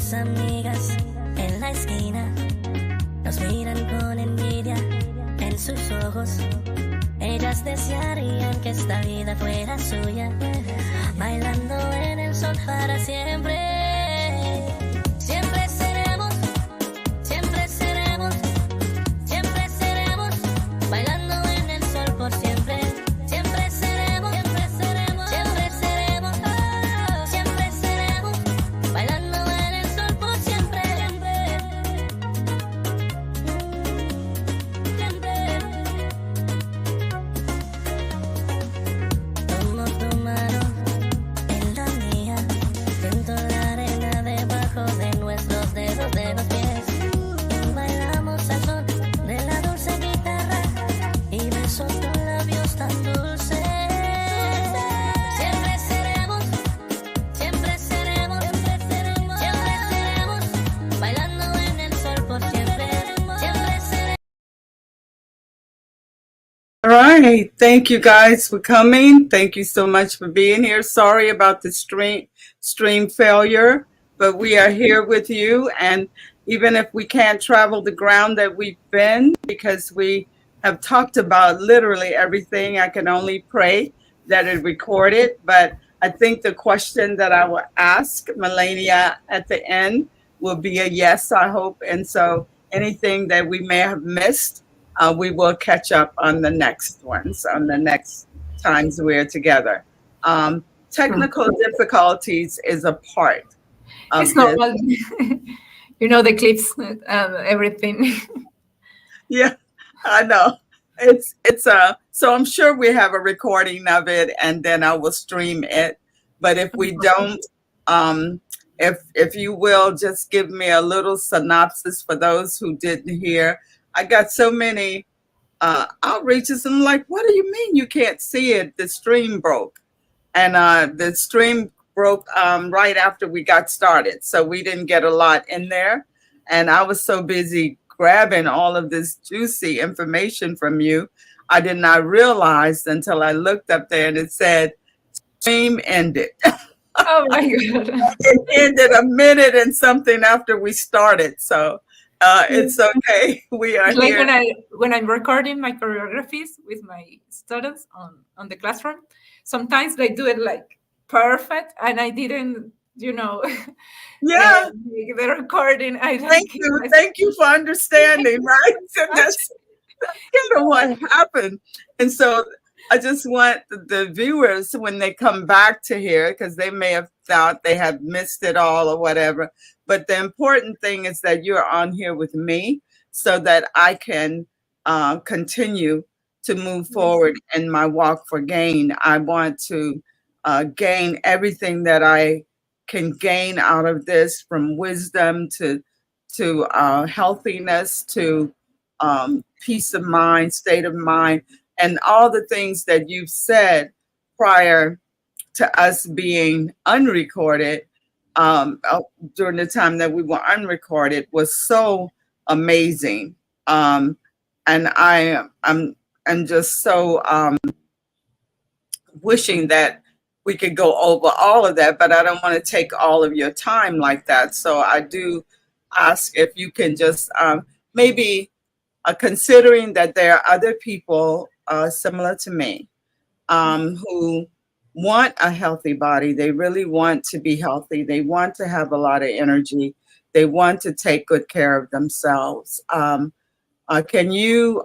tus amigas en la esquina nos miran con envidia en sus ojos. Ellas desearían que esta vida fuera suya, bailando en el sol para siempre. Siempre seremos, siempre seremos, siempre seremos, bailando en el sol por siempre. Siempre seremos, siempre seremos, siempre seremos, oh, siempre seremos, bailando en el sol por siempre. Siempre. Tomo tu mano en la mía, siento la arena debajo de nuestros dedos de los pies y bailamos al son de la dulce guitarra y beso tus labios tan dulces. Siempre seremos, siempre seremos, siempre seremos, siempre seremos, bailando en el sol por siempre. Siempre seremos. All right. Thank you guys for coming. Thank you so much for being here. Sorry about the stream failure, but we are here with you. And even if we can't travel the ground that we've been, because we have talked about literally everything, I can only pray that it recorded. But I think the question that I will ask Melania at the end will be a yes, I hope. And so anything that we may have missed, we will catch up on the next ones, on the next times we're together. Technical difficulties is a part of It's this. normal. You know, the clips and everything. Yeah, I know. It's so I'm sure we have a recording of it and then I will stream it. But if we don't, if you will just give me a little synopsis for those who didn't hear. I got so many outreaches and I'm like, what do you mean you can't see it? The stream broke. And the stream broke right after we got started. So we didn't get a lot in there. And I was so busy grabbing all of this juicy information from you. I did not realize until I looked up there and it said, stream ended. Oh my God. It ended a minute and something after we started. So it's okay. We are It's like here. when I'm recording my choreographies with my students on the classroom, sometimes they do it like perfect, and I didn't, Yeah. the recording. I don't Thank give you. myself- Thank you for understanding, right? So that's kind of what happened. And so I just want the viewers, when they come back to here, because they may have thought they have missed it all or whatever. But the important thing is that you're on here with me so that I can continue to move forward in my walk for gain. I want to gain everything that I can gain out of this, from wisdom to healthiness to peace of mind, state of mind, and all the things that you've said prior to us being unrecorded, during the time that we were unrecorded, was so amazing. And I'm just so wishing that we could go over all of that, but I don't want to take all of your time like that. So I do ask if you can just maybe considering that there are other people similar to me who want a healthy body. They really want to be healthy. They want to have a lot of energy. They want to take good care of themselves. Can you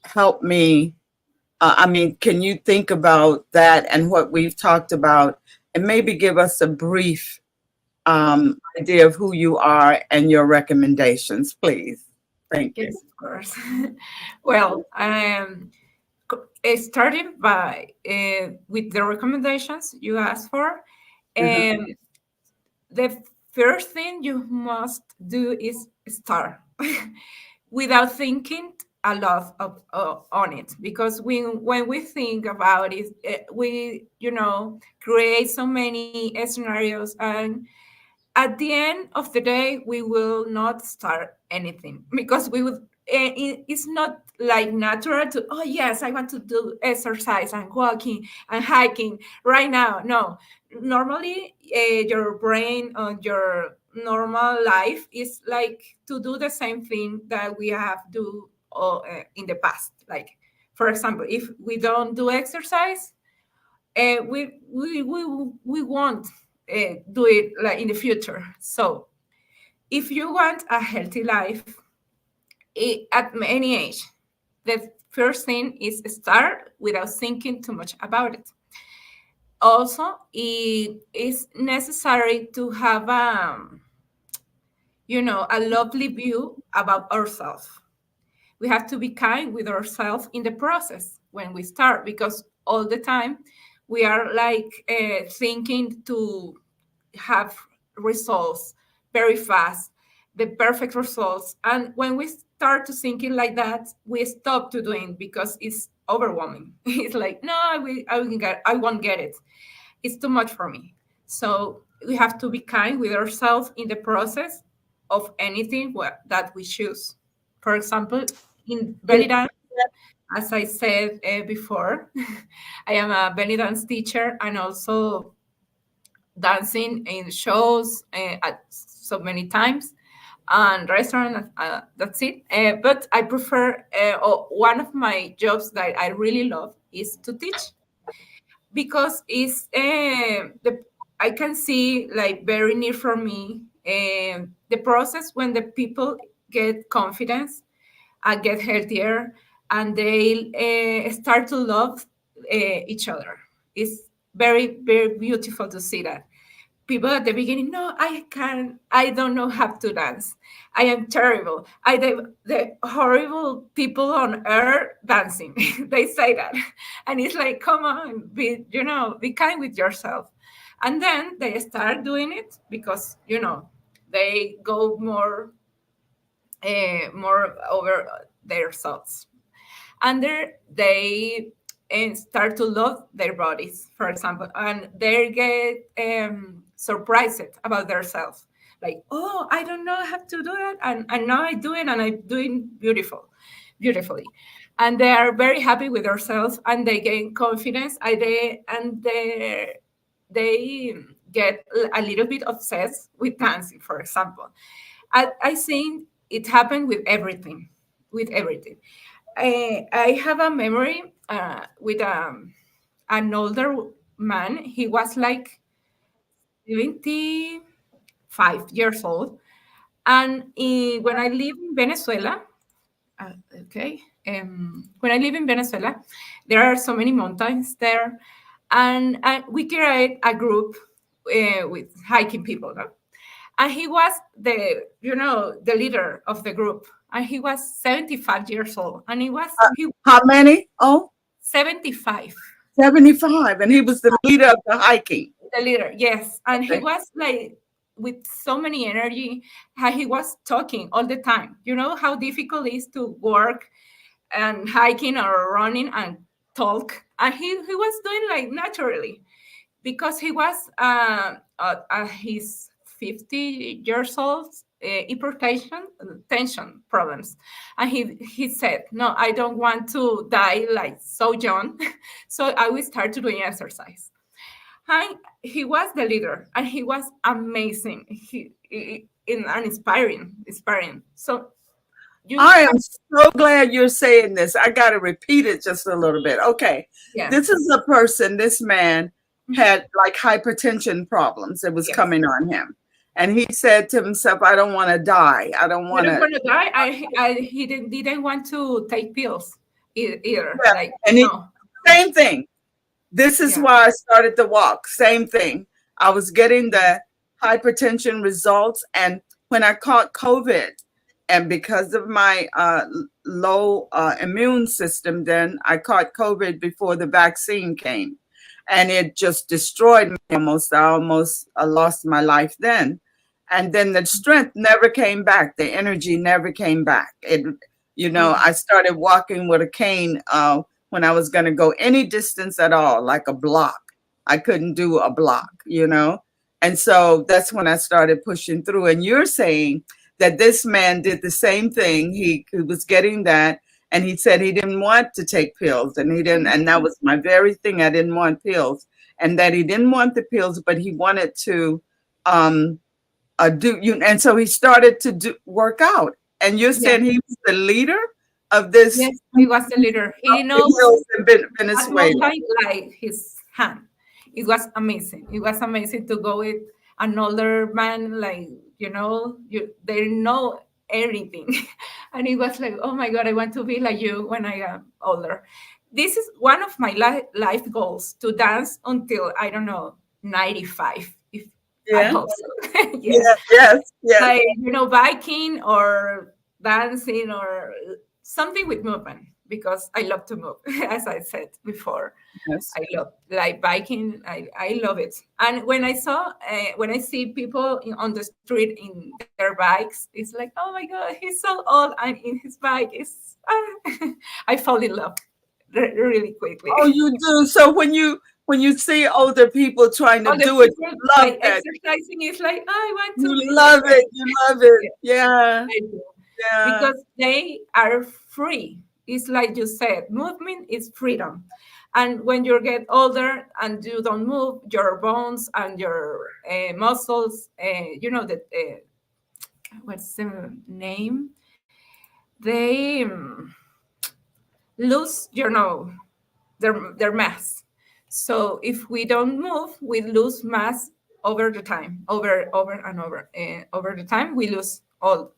help me? Can you think about that and what we've talked about, and maybe give us a brief idea of who you are and your recommendations, please? Thank you. Yes, of course. Well, starting by with the recommendations you asked for, and the first thing you must do is start without thinking a lot on it, because when we think about it, we create so many scenarios, and at the end of the day we will not start anything because we would it's not like natural to, oh yes, I want to do exercise and walking and hiking right now. No, normally your brain on your normal life is like to do the same thing that we have do in the past. Like, for example, if we don't do exercise, we won't do it like in the future. So if you want a healthy life, at any age, the first thing is start without thinking too much about it. Also, it is necessary to have a lovely view about ourselves. We have to be kind with ourselves in the process when we start, because all the time we are like thinking to have results very fast, the perfect results. And when we start to thinking like that, we stop to doing because it's overwhelming. It's like, no, I won't get it. It's too much for me. So we have to be kind with ourselves in the process of anything that we choose. For example, in belly dance, as I said before, I am a belly dance teacher and also dancing in shows at so many times and restaurant. That's it. But I prefer one of my jobs that I really love is to teach, because it's the I can see like very near from me the process when the people get confidence and get healthier, and they start to love each other. It's very, very beautiful to see that. People at the beginning, no, I don't know how to dance. I am terrible. The horrible people on earth dancing. They say that. And it's like, come on, be kind with yourself. And then they start doing it because, they go more over their thoughts, and they start to love their bodies, for example, and they get surprised about themselves, like, oh, I don't know how to do it, and now I do it, and I'm doing beautifully, and they are very happy with themselves, and they gain confidence, they get a little bit obsessed with dancing, for example. I think it happened with everything, with everything. I have a memory with an older man. He was like 75 years old. And when I live in Venezuela, okay, when I live in Venezuela, there are so many mountains there. And we create a group with hiking people. No? And he was the leader of the group, and he was 75 years old, and he How many? Oh, 75. 75. And he was the leader of the hiking. The leader, yes. And he Okay. was like with so many energy, how he was talking all the time. You know how difficult it is to work and hiking or running and talk, and he was doing like naturally, because he was his 50 years old, hypertension, tension problems, and he said, no, I don't want to die like so young, so I will start to doing exercise. And he was the leader, and he was amazing. And inspiring. So you I have, am so glad you're saying this. I got to repeat it just a little bit. Okay. yeah, This is a person, this man mhm, had like hypertension problems that was yes. coming on him. And he said to himself, I don't want to die. I don't I want don't to. want to die. He didn't want to take pills either. Yeah. Like, And he, no, same thing. This is yeah. why I started the walk. Same thing. I was getting the hypertension results. And when I caught COVID, and because of my low immune system, then I caught COVID before the vaccine came. And it just destroyed me almost. I almost lost my life then. And then the strength never came back. The energy never came back. Oh, I started walking with a cane when I was going to go any distance at all, like a block. I couldn't do a block. And so that's when I started pushing through. And you're saying that this man did the same thing. He was getting that, and he said he didn't want to take pills, and he didn't, and that was my very thing. I didn't want pills, and that he didn't want the pills, but he wanted to um, do you. And so he started to work out. And you're Yes, saying he was the leader of this yes, he was the leader. He knows hills in a small Venezuela. guy like his hand. It was amazing. It was amazing to go with an older man, like, they know everything. And it was like, oh my God, I want to be like you when I am older. This is one of my life goals, to dance until, I don't know, 95, if I Yeah, hope so. Yes. yeah, yes, yes, Like, biking or dancing or something with movement, because I love to move, as I said before. yes. I love like biking. I love it. And when I see people on the street in their bikes, it's like, oh my God, he's so old and in his bike is. I fall in love really quickly. Oh, you do. So when you see older people trying to All the do it, people you love like that. exercising is like, oh, I want You to be like love her. it. You love it. Yeah, Yeah, I do. yeah. Because they are free. It's like you said, movement is freedom. And when you get older and you don't move, your bones and your muscles, that what's the name? They lose, their mass. So if we don't move, we lose mass over the time, over and over the time. We lose all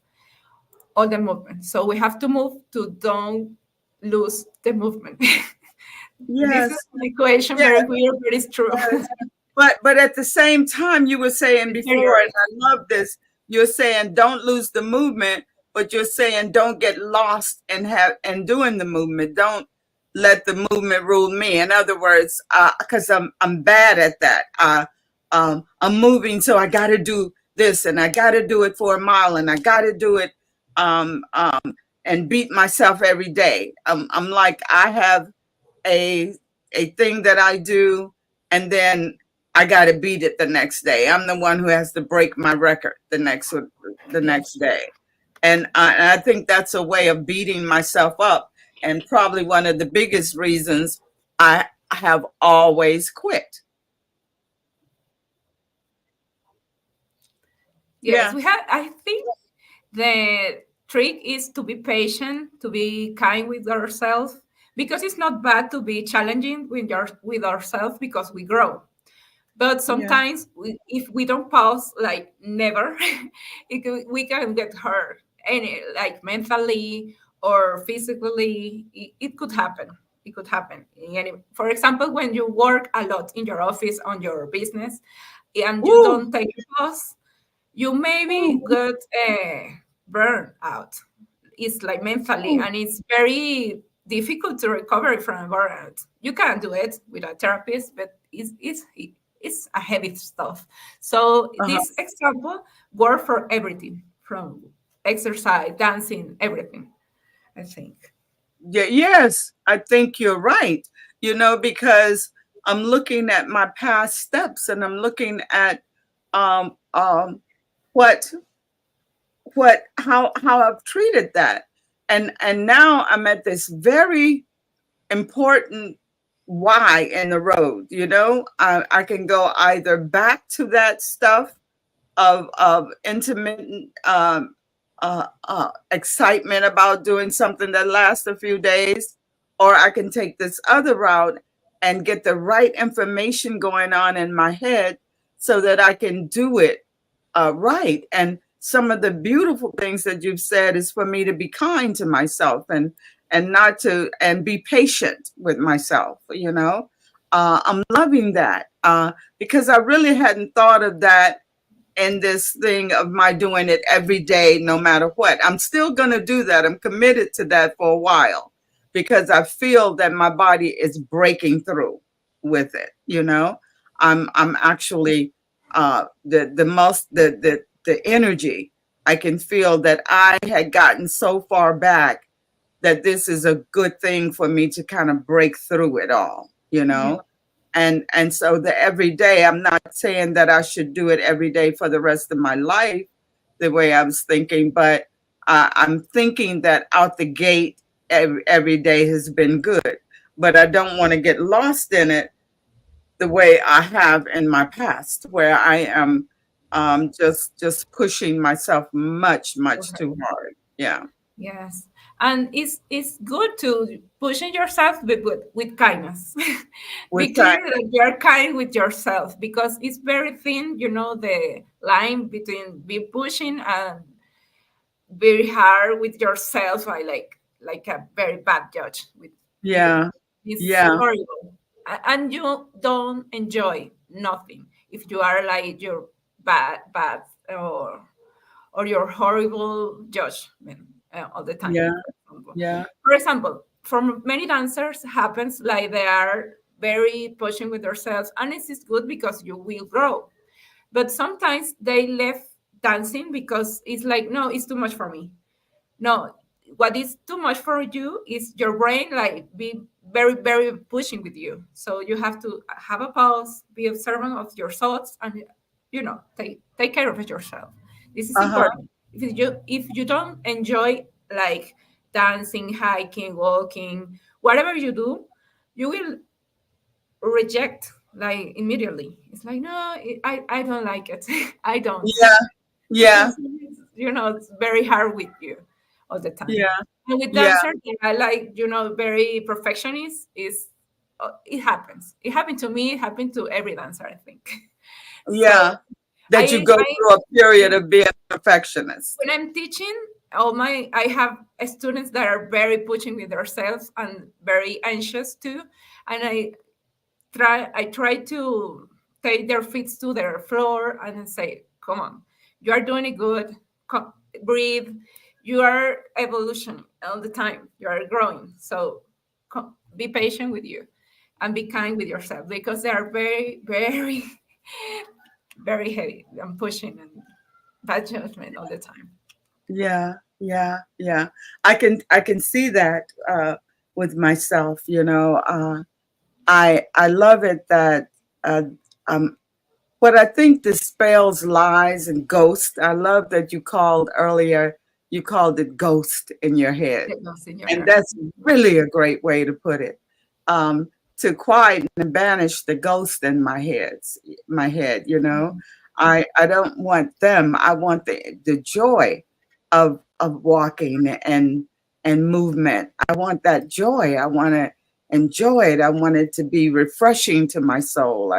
the movement. So we have to move to don't lose the movement. This is Yes, an equation, yes, very weird, but it's true. yes. But at the same time, you were saying It's very before, and right. I love this. You're saying don't lose the movement, but you're saying don't get lost and have and doing the movement. Don't let the movement rule me. In other words, because I'm bad at that. I'm moving, so I got to do this, and I got to do it for a mile, and I got to do it, um, um, and beat myself every day. I'm like I have a a thing that I do, and then I got to beat it the next day. I'm the one who has to break my record the next Yes. day, and I think that's a way of beating myself up, and probably one of the biggest reasons I have always quit. Yes, Yeah, we have. I think the trick is to be patient, to be kind with ourselves, because it's not bad to be challenging with ourselves, because we grow. But yeah. sometimes if we don't pause, like never, we can get hurt, any like mentally or physically. It could happen. It could happen. For example, when you work a lot in your office on your business and you Woo, don't take a pause, you maybe woo, get burned out. It's like mentally, woo. and it's very difficult to recover from burnout. You can do it with a therapist, but it's a heavy stuff. So Uh-huh. this example work for everything, from exercise, dancing, everything, I think. Yeah, yes, I think you're right. Because I'm looking at my past steps, and I'm looking at um, um, what how I've treated that, and now I'm at this very important why in the road. I can go either back to that stuff of intermittent excitement about doing something that lasts a few days, or I can take this other route and get the right information going on in my head so that I can do it right. And some of the beautiful things that you've said is for me to be kind to myself and not to and be patient with myself. I'm loving that because I really hadn't thought of that in this thing of my doing it every day, no matter what. I'm still going to do that. I'm committed to that for a while because I feel that my body is breaking through with it. I'm actually the most the energy. I can feel that I had gotten so far back that this is a good thing for me to kind of break through it all. Yeah. And so the every day, I'm not saying that I should do it every day for the rest of my life, the way I was thinking, but I'm thinking that out the gate, every day has been good, but I don't want to get lost in it the way I have in my past, where I am just pushing myself much too hard. Yeah, Yes, and it's good to pushing yourself with kindness. Be with clear time. that you are kind with yourself because it's very thin, the line between be pushing and very hard with yourself. I like a very bad judge with you. Yeah, It's yeah, horrible, and you don't enjoy nothing if you are like your bad or your horrible judgment all the time. yeah, For example, yeah. for many dancers happens like they are very pushing with themselves, and it is good because you will grow. But sometimes they left dancing because it's like, no, it's too much for me. No, what is too much for you is your brain like be very pushing with you. So you have to have a pause, be observant of your thoughts, and take care of it yourself. This is Uh-huh, important. If you don't enjoy like dancing, hiking, walking, whatever you do, you will reject like immediately. It's like, no, I don't like it. I don't, yeah, yeah, because it's very hard with you all the time. yeah, And with yeah, dancers, I like, very perfectionist. Is It happens. It happened to me. It happened to every dancer, I think. yeah. So That you go I through a period of being a perfectionist. when I'm teaching, I have students that are very pushing with themselves and very anxious too, and I try to take their feet to their floor and say, "Come on, you are doing it good. Breathe. You are evolution all the time. You are growing. So be patient with you, and be kind with yourself because they are very, very heavy and pushing and bad judgment all the time." Yeah, yeah, yeah. I can see that with myself, I love it that uh, um, what I think dispels lies and ghosts. I love that you called it ghost in your head. That goes in your And hair. that's really a great way to put it. To quiet and banish the ghost in my head. I don't want them. I want the joy of walking and movement. I want that joy. I want to enjoy it. I want it to be refreshing to my soul.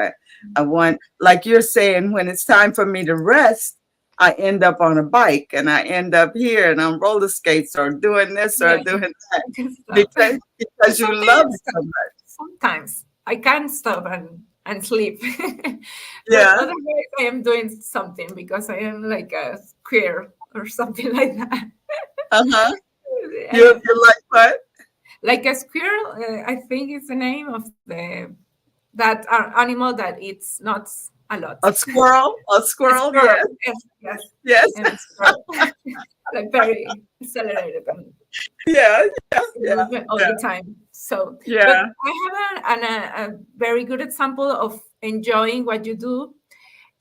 I want, like you're saying, when it's time for me to rest, I end up on a bike and I end up here and on roller skates or doing this or Yeah, doing that I can stop. because you Sometimes love it so much. I can't stop and sleep. But Yeah. otherwise I am doing something because I am like a queer or something like that. Uh-huh. Uh, You're like what? like a squirrel, I think is the name of that animal that eats nuts a lot. A squirrel? A A squirrel? squirrel, Yes. yes, yes, Yes. and a squirrel, like very accelerated and Yeah. Yeah. Yeah. movement all Yeah. the time. So, but Yeah. I have a very good example of enjoying what you do.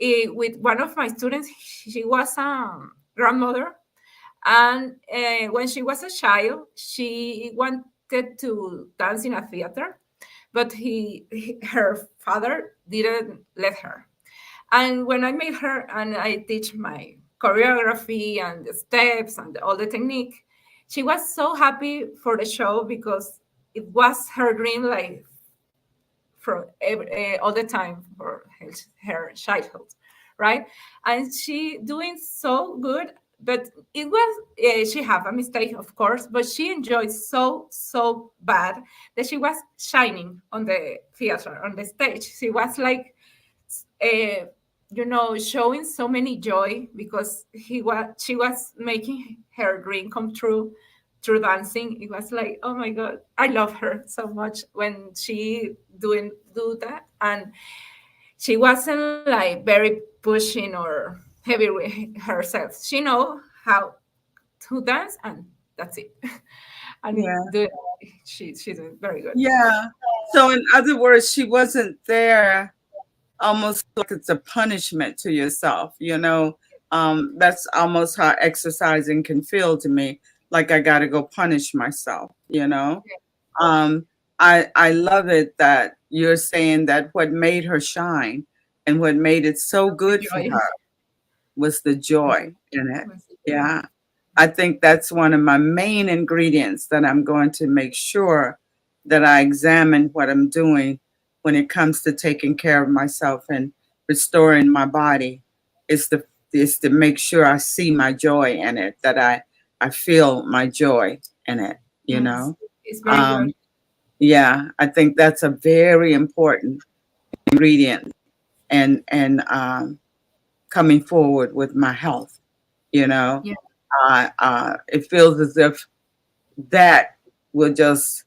With one of my students, she was a grandmother, and when she was a child, she wanted to dance in a theater, but her father didn't let her. And when I made her and I teach my choreography and the steps and all the technique, she was so happy for the show because it was her dream, like all the time for her childhood, right? And she doing so good, but it was she have a mistake, of course, but she enjoyed so bad that she was shining on the theater on the stage. She was like uh, showing so many joy because she was making her dream come true through dancing. It was like, oh my god, I love her so much when she do that, and she wasn't like very pushing or heavy with herself. She know how to dance, and that's it. And Yeah. she's very good. Yeah. So in other words, she wasn't there almost like it's a punishment to yourself, That's almost how exercising can feel to me, like I got to go punish myself, you know? Um, I love it that you're saying that what made her shine and what made it so good for Enjoy. her was the Yeah, joy in it. was the joy. Yeah. I think that's one of my main ingredients that I'm going to make sure that I examine what I'm doing when it comes to taking care of myself and restoring my body is to make sure I see my joy in it, that I feel my joy in it, you Yes, know. it's very good. Um, yeah, I think that's a very important ingredient and coming forward with my health, you know. Yeah. It feels as if that will just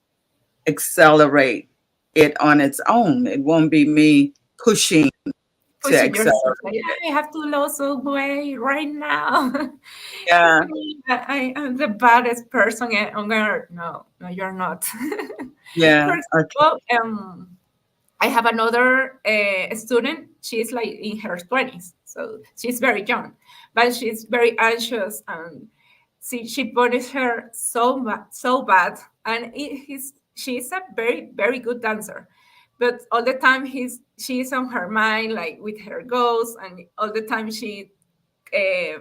accelerate it on its own. It won't be me pushing to Pushing yourself accelerate like it. I have to lose some weight right now. Yeah, I am the baddest person on earth. No, no, you're not. yeah, For okay. example, I have another student. She's like in her 20s, so she's very young, but she's very anxious and she punished her so bad. And she's a very good dancer, but all the time she's on her mind, like with her goals, and all the time she uh,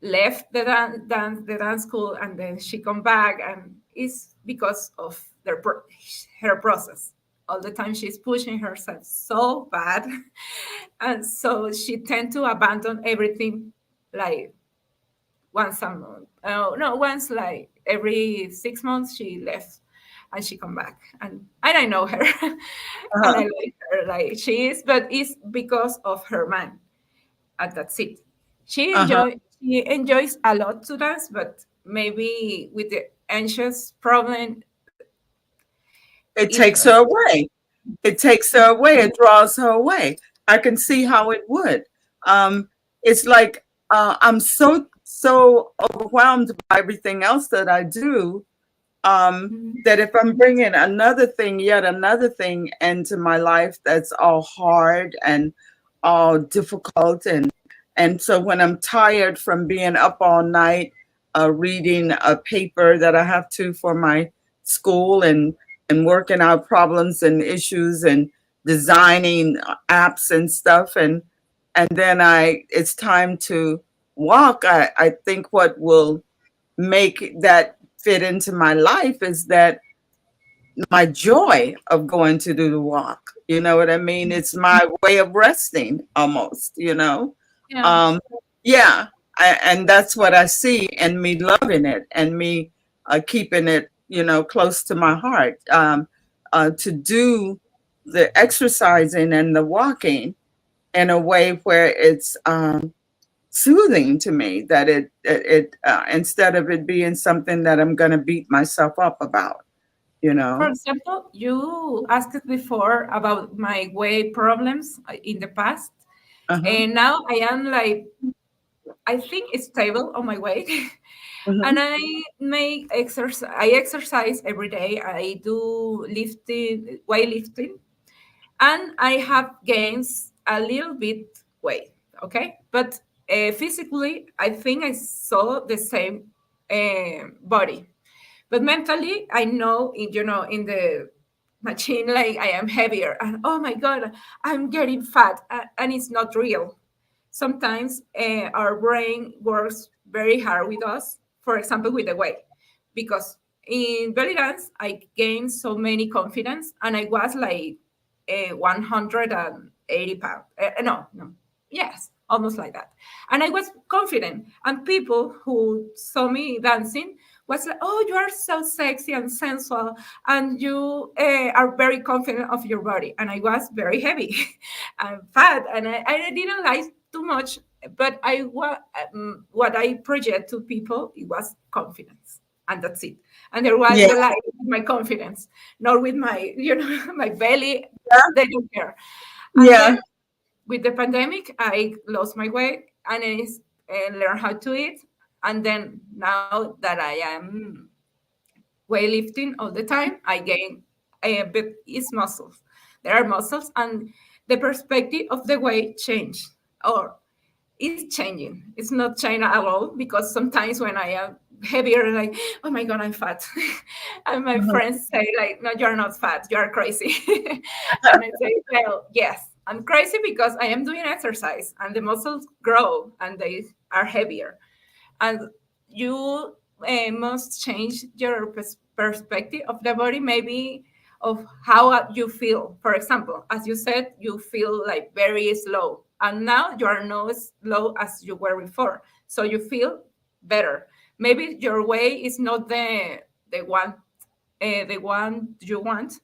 left the dance school and then she come back, and it's because of her process. All the time she's pushing herself so bad and so she tend to abandon everything, like once a month, no, once like every 6 months she left and she come back, and I know her and I Uh-huh, like her like she is, but it's because of her man, and that's it. uh-huh. She enjoys a lot to dance, but maybe with the anxious problem, It it takes her away. It takes her away. It draws her away. I can see how it would. Um, it's like I'm so overwhelmed by everything else that I do, that if I'm bringing another thing, yet another thing into my life that's all hard and all difficult, and so when I'm tired from being up all night reading a paper that I have to for my school and working out problems and issues and designing apps and stuff, and then it's time to walk. I think what will make that fit into my life is that my joy of going to do the walk. You know what I mean? It's my way of resting almost, you know? yeah. Um, yeah. And that's what I see and me loving it and me keeping it, you know, close to my heart. To do the exercising and the walking in a way where it's soothing to me, that it instead of it being something that I'm going to beat myself up about, you For know. example, you asked before about my weight problems in the past, Uh-huh. and now I am like, I think it's stable on my weight. Mhm. And I exercise every day. I do lifting, weightlifting, and I have gains a little bit weight. Okay, but physically, I think I saw the same body, but mentally, I know in the machine, like I am heavier, and oh my god, I'm getting fat, and it's not real. Sometimes our brain works very hard with us, for example with the weight, because in belly dance I gained so many confidence, and I was like 180 pounds, no, yes, almost like that, and I was confident, and people who saw me dancing was like, oh, you are so sexy and sensual, and you are very confident of your body, and I was very heavy and fat, and I didn't like too much, but what I project to people, it was confidence, and that's it. And there was Yeah, the light with my confidence, not with my my belly. They don't care. And yeah, then with the pandemic, I lost my weight, and I learned how to eat. And then now that I am weightlifting all the time, I gain a bit is muscles. There are muscles, and the perspective of the weight changed. Or it's changing. It's not changing at all because sometimes when I am heavier, like, oh my God, I'm fat. And my Mhm. friends say, like, no, you're not fat, you're crazy. And I say, well, yes, I'm crazy because I am doing exercise and the muscles grow and they are heavier. And you must change your perspective of the body, maybe of how you feel. For example, as you said, you feel like very slow, and now you are not as slow as you were before, so you feel better. Maybe your way is not the one you want,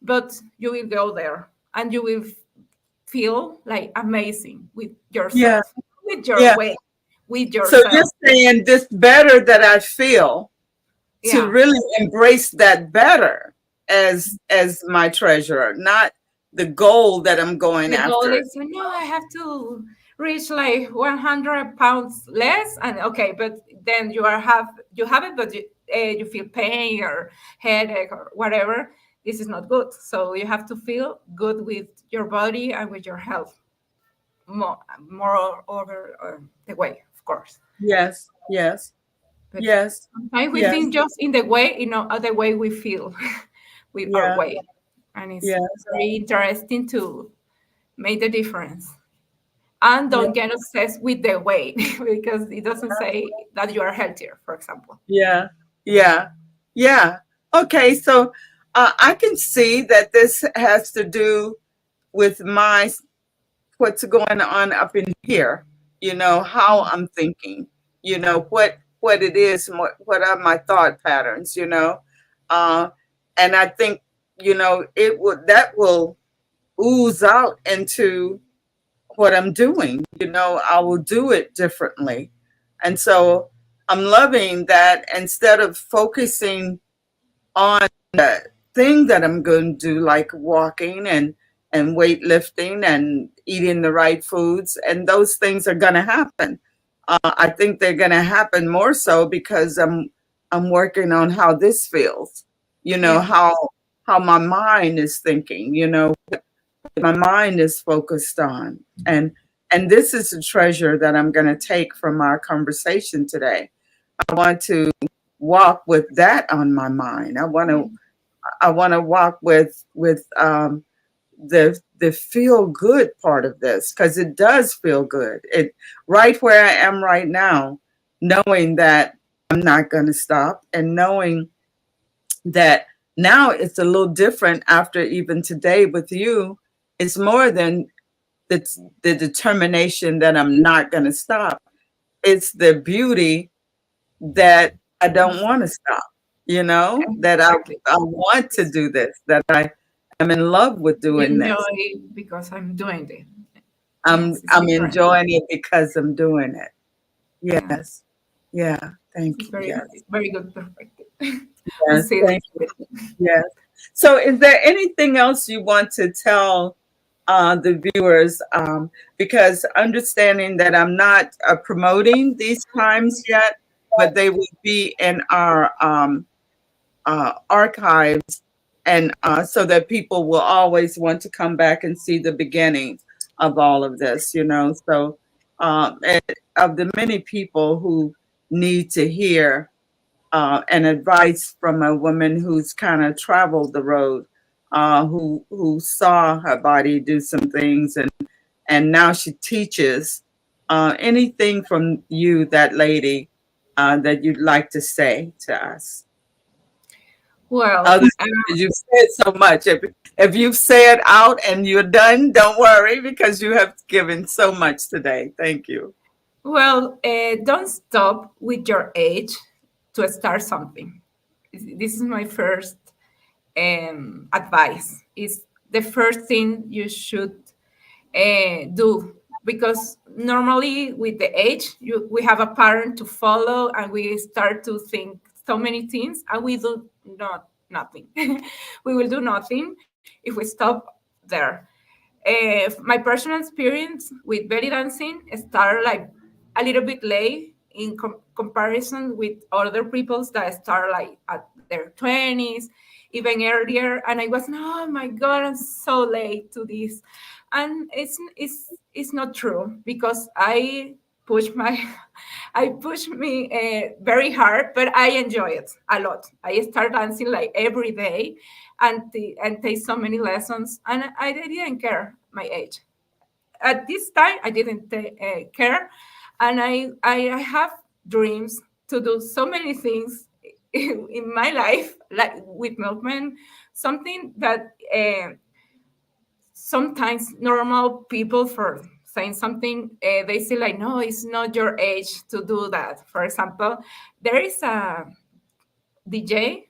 but you will go there and you will feel like amazing with Yeah, yourself, with your yeah. way, with So you're yourself. saying this better that I feel, to Yeah. really embrace that better as my treasure, not the goal that I'm going The goal after. is, no, I have to reach like 100 pounds less, and okay, but then you have it, but you feel pain or headache or whatever. This is not good. So you have to feel good with your body and with your health more over the way, of course. Yes, yes, But yes, sometimes we yes, think just in the way, the way we feel with our yeah, way, and it's yes, very interesting to make the difference. And yeah, don't get obsessed with the weight because it doesn't say that you are healthier, for example. yeah, yeah, yeah. Okay, so I can see that this has to do with my what's going on up in here, how I'm thinking, what it is, and what are my thought patterns, uh and I think, that will ooze out into what I'm doing. I will do it differently. And so I'm loving that instead of focusing on the thing that I'm going to do, like walking and weightlifting and eating the right foods, and those things are going to happen. I think they're going to happen more so because I'm working on how this feels. Yeah. How my mind is thinking. My mind is focused on, and this is a treasure that I'm going to take from our conversation today. I want to walk with that on my mind. I want to walk with the feel good part of this, because it does feel good. It right where I am right now, knowing that I'm not going to stop, and knowing that now it's a little different after even today with you. It's more than the determination that I'm not going to stop. It's the beauty that I don't want to stop, that Exactly. I want to do this, that I am in love with doing this. Enjoy because I'm doing it. I'm Yes, it's I'm different. enjoying it because I'm doing it. Yeah, Yes. Yeah. Thank it's you. Yes. very good perspective to Yes. see Thank you. this. Yes. So is there anything else you want to tell the viewers? Because understanding that I'm not promoting these times yet, but they will be in our archives, and so that people will always want to come back and see the beginning of all of this, So, and of the many people who need to hear and advice from a woman who's kind of traveled the road, who saw her body do some things, and now she teaches. Anything from you, that lady, that you'd like to say to us? Well, Other than you've said so much. If you've said out and you're done, don't worry, because you have given so much today. Thank you. don't stop with your age to start something. This is my first advice. Is the first thing you should do, because normally with the age we have a pattern to follow and we start to think so many things and we do not nothing. We will do nothing if we stop there. My personal experience with belly dancing started like a little bit late in comparison with other people's that start like at their 20s, even earlier. And I was, oh my God, I'm so late to this. and it's not true because I push my I push me very hard, but I enjoy it a lot. I start dancing like every day, and take so many lessons, and I didn't care my age. At this time, I didn't care, and I have dreams to do so many things in my life, like with movement, something that. Sometimes normal people for saying something they say like no, it's not your age to do that. For example, there is a DJ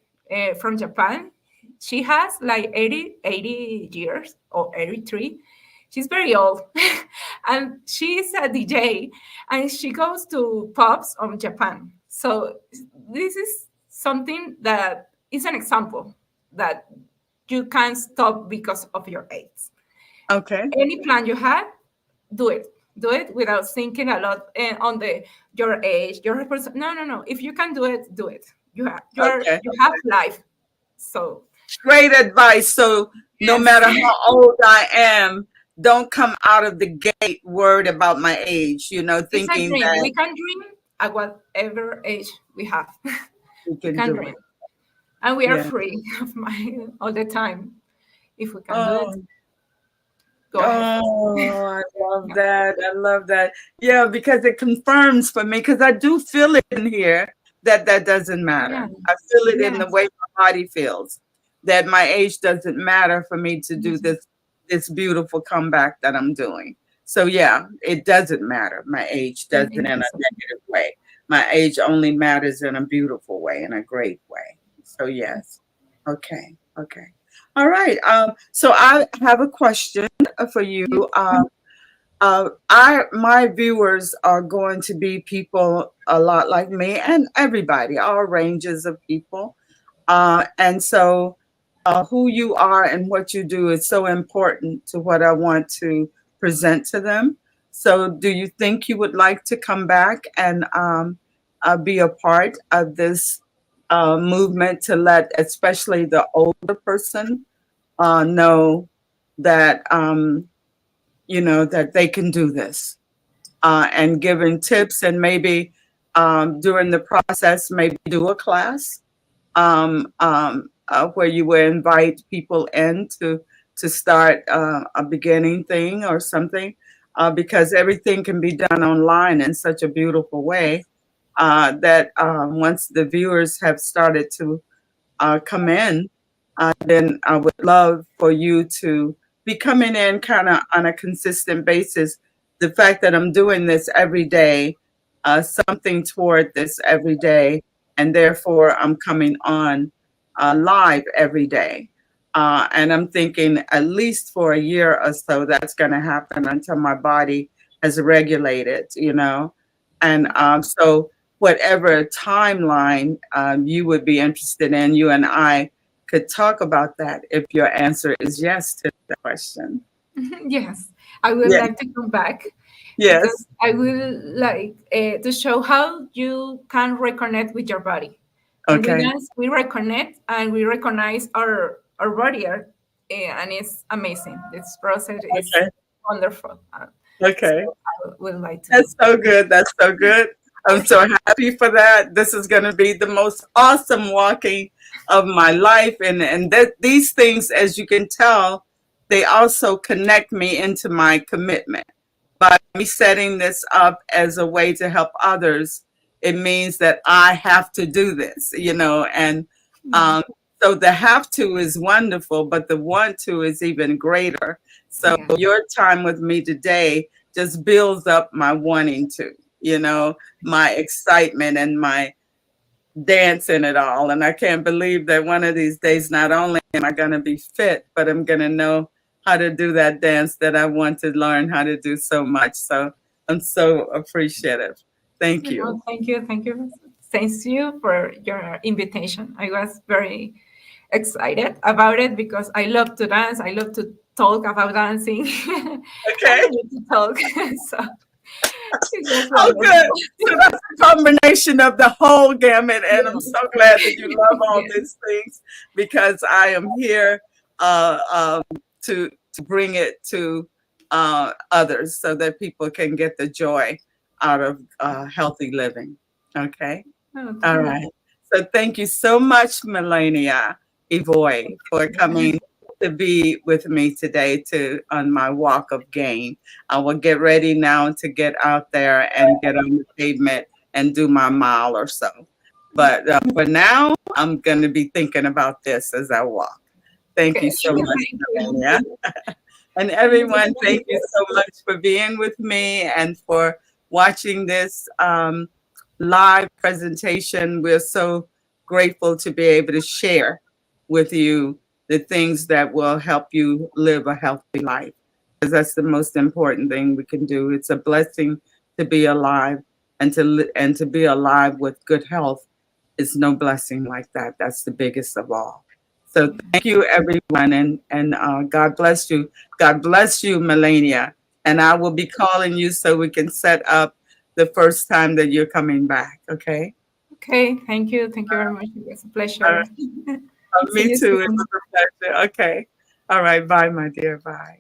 from Japan. She has like 80 years or 83. She's very old. And she's a DJ and she goes to pubs on Japan. So this is something that is an example that you can't stop because of your age. Okay. Any plan you had, do it. Do it without thinking a lot on the your age, your person. No, no, no. If you can do it, do it. Okay. You have life. So Great advice. So no yes, matter how old I am, don't come out of the gate worried about my age, it's a thinking dream. that We can dream at whatever age we have. you We can can do dream, it. and we are Yeah. free of mind all the time. If we can do it, Oh, go ahead. oh, I love Yeah, that. I love that. Yeah, because it confirms for me, because I do feel it in here that that doesn't yeah, matter. I feel it in the yes. way my body feels, that my age doesn't matter for me to do Mhm. this beautiful comeback that I'm doing. So yeah, it doesn't matter. My age doesn't in a It's negative way. My age only matters in a beautiful way, in a great way. So yes. Okay. Okay. All right. So I have a question for you. okay. My viewers are going to be people a lot like me and everybody, all ranges of people. And so, who you are and what you do is so important to what I want to present to them. So, do you think you would like to come back and be a part of this movement to let, especially the older person, know that that they can do this, and giving tips, and maybe during the process, maybe do a class where you would invite people in to start a beginning thing or something, because everything can be done online in such a beautiful way, that once the viewers have started to come in, then I would love for you to be coming in kind of on a consistent basis. The fact that I'm doing this every day, something toward this every day, and therefore I'm coming on live every day. And I'm thinking at least for a year or so that's going to happen until my body has regulated, And so, whatever timeline you would be interested in, you and I could talk about that if your answer is yes to the question. Yes, I would Yeah. like to come back because Yes. I will like to show how you can reconnect with your body. When we Okay. dance, we reconnect and we recognize our body, and it's amazing. This process is Okay. wonderful. So Okay. I would like to. That's so good. That's so good. I'm so happy for that. This is going to be the most awesome walking of my life. And that these things, as you can tell, they also connect me into my commitment. By me setting this up as a way to help others, it means that I have to do this, and Yeah, um, so the have to is wonderful, but the want to is even greater. So yeah, your time with me today just builds up my wanting to, my excitement and my dance in it all. And I can't believe that one of these days, not only am I going to be fit, but I'm going to know how to do that dance that I want to learn how to do so much. So I'm so appreciative. Thank you. well, thank you, thank you. Thanks you for your invitation. I was very excited about it because I love to dance. I love to talk about dancing. I Okay. love to talk. So it was Oh, wonderful. good. So that's a combination of the whole gamut, and I'm so glad that you love all Yes. these things, because I am here uh, um, to bring it to others so that people can get the joy out of healthy living. Okay. All Okay. right. So thank you so much, Melania Evohe, for coming to be with me today to on my walk of gain. I will get ready now to get out there and get on the pavement and do my mile or so. But for now, I'm going to be thinking about this as I walk. Thank you Okay. so much, Thank you. Melania. And everyone, thank you so much for being with me and for watching this live presentation. We're so grateful to be able to share with you the things that will help you live a healthy life, because that's the most important thing we can do. It's a blessing to be alive, and to be alive with good health is no blessing like that. That's the biggest of all. So thank you, everyone, and God bless you. God bless you, Melania. And I will be calling you so we can set up the first time that you're coming back. Okay. Okay. Thank you. Thank you very much. It was a Uh, pleasure. See me you too. It soon. was a pleasure. Okay. All right. Bye, my dear. Bye.